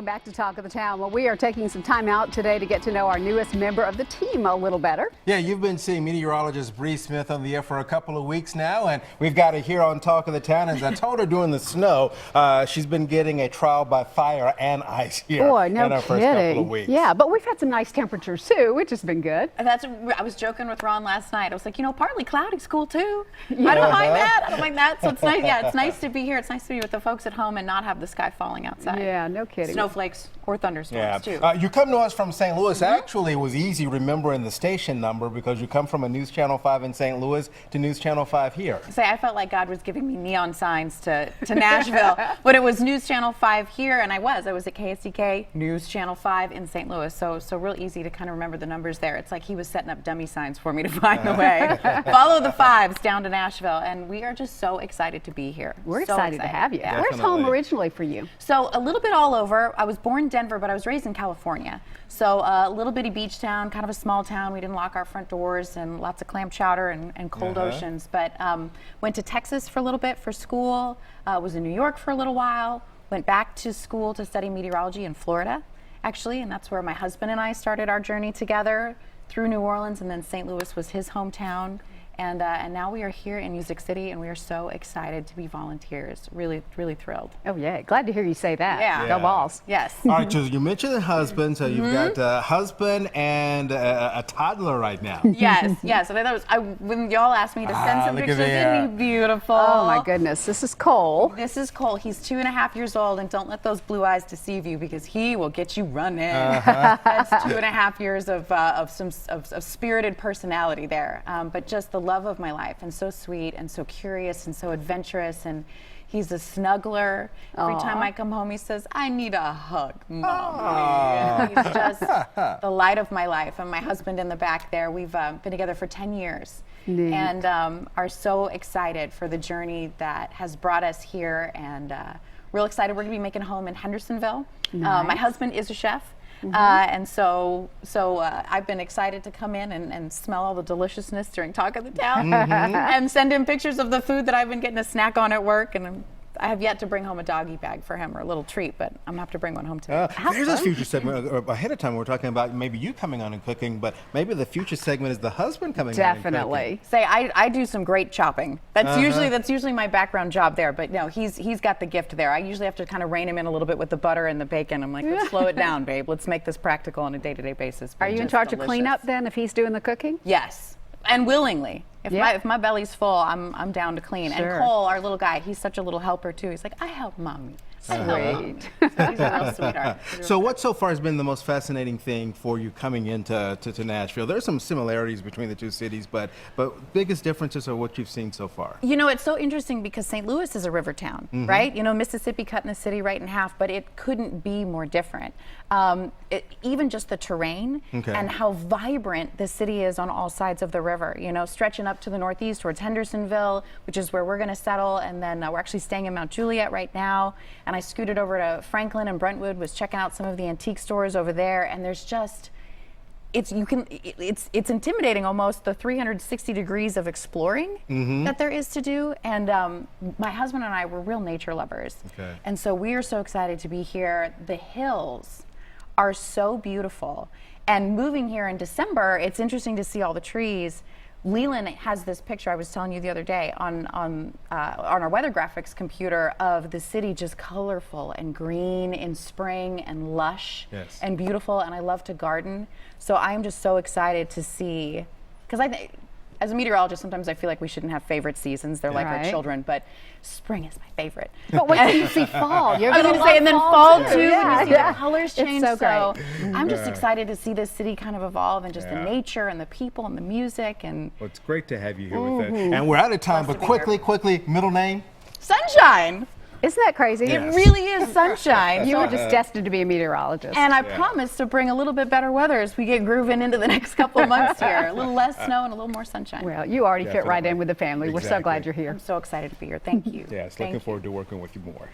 back to Talk of the Town. Well, we are taking some time out today to get to know our newest member of the team a little better. Yeah, you've been seeing meteorologist Bree Smith on the air for a couple of weeks now, and we've got her here on Talk of the Town. As I told her during the snow, she's been getting a trial by fire and ice here Boy, no in our first couple of weeks. Yeah, but we've had some nice temperatures too, which has been good. I was joking with Ron last night. I was like, you know, partly cloudy's cool too. Yeah. I don't mind that. I don't mind that. So it's nice. Yeah, it's nice to be here. It's nice to be with the folks at home and not have the sky falling outside. Yeah, no kidding. Snowflakes or thunderstorms too. You come to us from St. Louis. Actually, it was easy remembering the station number because you come from a News Channel 5 in St. Louis to News Channel 5 here. I felt like God was giving me neon signs to Nashville, but it was News Channel 5 here, and I was at KSDK News Channel 5 in St. Louis. So real easy to kind of remember the numbers there. It's like he was setting up dummy signs for me to find the way. Follow the fives down to Nashville, and we are just so excited to be here. We're excited to have you. Yeah. Where's home originally for you? So a little bit all over. I was born in Denver, but I was raised in California. So a little bitty beach town, kind of a small town. We didn't lock our front doors, and lots of clam chowder and cold oceans. But went to Texas for a little bit for school. Was in New York for a little while. Went back to school to study meteorology in Florida, actually, and that's where my husband and I started our journey together through New Orleans, and then St. Louis was his hometown. And now we are here in Music City, and we are so excited to be volunteers. Really, really thrilled. Oh, yeah. Glad to hear you say that. Yeah. Go Balls. Yes. All right, so you mentioned a husband, so you've got a husband and a toddler right now. Yes, yes. And when y'all asked me to send some pictures, isn't he beautiful? Oh, my goodness. This is Cole. This is Cole. He's 2.5 years old, and don't let those blue eyes deceive you because he will get you running. That's 2.5 years of spirited personality there. But just the love of my life, and so sweet and so curious and so adventurous, and he's a snuggler. Every time I come home he says, I need a hug, Mommy. He's just the light of my life. And my husband in the back there, we've been together for 10 years. Neat. And are so excited for the journey that has brought us here, and real excited. We're gonna be making a home in Hendersonville. Nice. My husband is a chef. And so I've been excited to come in and smell all the deliciousness during Talk of the Town and send him pictures of the food that I've been getting a snack on at work. And I have yet to bring home a doggy bag for him or a little treat, but I'm gonna have to bring one home today. Here's this future segment. Ahead of time, we were talking about maybe you coming on and cooking, but maybe the future segment is the husband coming on and cooking. Definitely. I do some great chopping. That's usually my background job there. But no, he's got the gift there. I usually have to kind of rein him in a little bit with the butter and the bacon. I'm like, let's slow it down, babe. Let's make this practical on a day-to-day basis. Are you in charge of cleanup then if he's doing the cooking? Yes, and willingly. If my belly's full, I'm down to clean. Sure. And Cole, our little guy, he's such a little helper too. He's like, I help Mommy. Sweet. So he's a real sweetheart. So what so far has been the most fascinating thing for you coming into Nashville? There's some similarities between the two cities, but biggest differences are what you've seen so far. You know, it's so interesting because St. Louis is a river town, right? You know, Mississippi cutting the city right in half, but it couldn't be more different. Even just the terrain and how vibrant the city is on all sides of the river, you know, stretching up to the northeast towards Hendersonville, which is where we're going to settle, and then we're actually staying in Mount Juliet right now, and I scooted over to Franklin and Brentwood, was checking out some of the antique stores over there, and there's just it's intimidating almost, the 360 degrees of exploring that there is to do. And my husband and I were real nature lovers, and so we are so excited to be here. The hills are so beautiful, and moving here in December, it's interesting to see all the trees. Leland has this picture I was telling you the other day on our weather graphics computer of the city just colorful and green in spring and lush and beautiful, and I love to garden. So I'm just so excited to see, because I think as a meteorologist, sometimes I feel like we shouldn't have favorite seasons. They're like our children, but spring is my favorite. But wait till you see fall. You're I was going to say, and then fall too. Yeah, you see the colors change. It's so great. I'm just excited to see this city kind of evolve, and just the nature and the people and the music. And well, it's great to have you here with us. And we're out of time, but quickly, middle name? Sunshine. Isn't that crazy? It really is sunshine. You were just destined to be a meteorologist. And I promise to bring a little bit better weather as we get grooving into the next couple of months here. A little less snow and a little more sunshine. Well, you already fit right in with the family. We're so glad you're here. I'm so excited to be here. Thank you. Yes, looking forward to working with you more.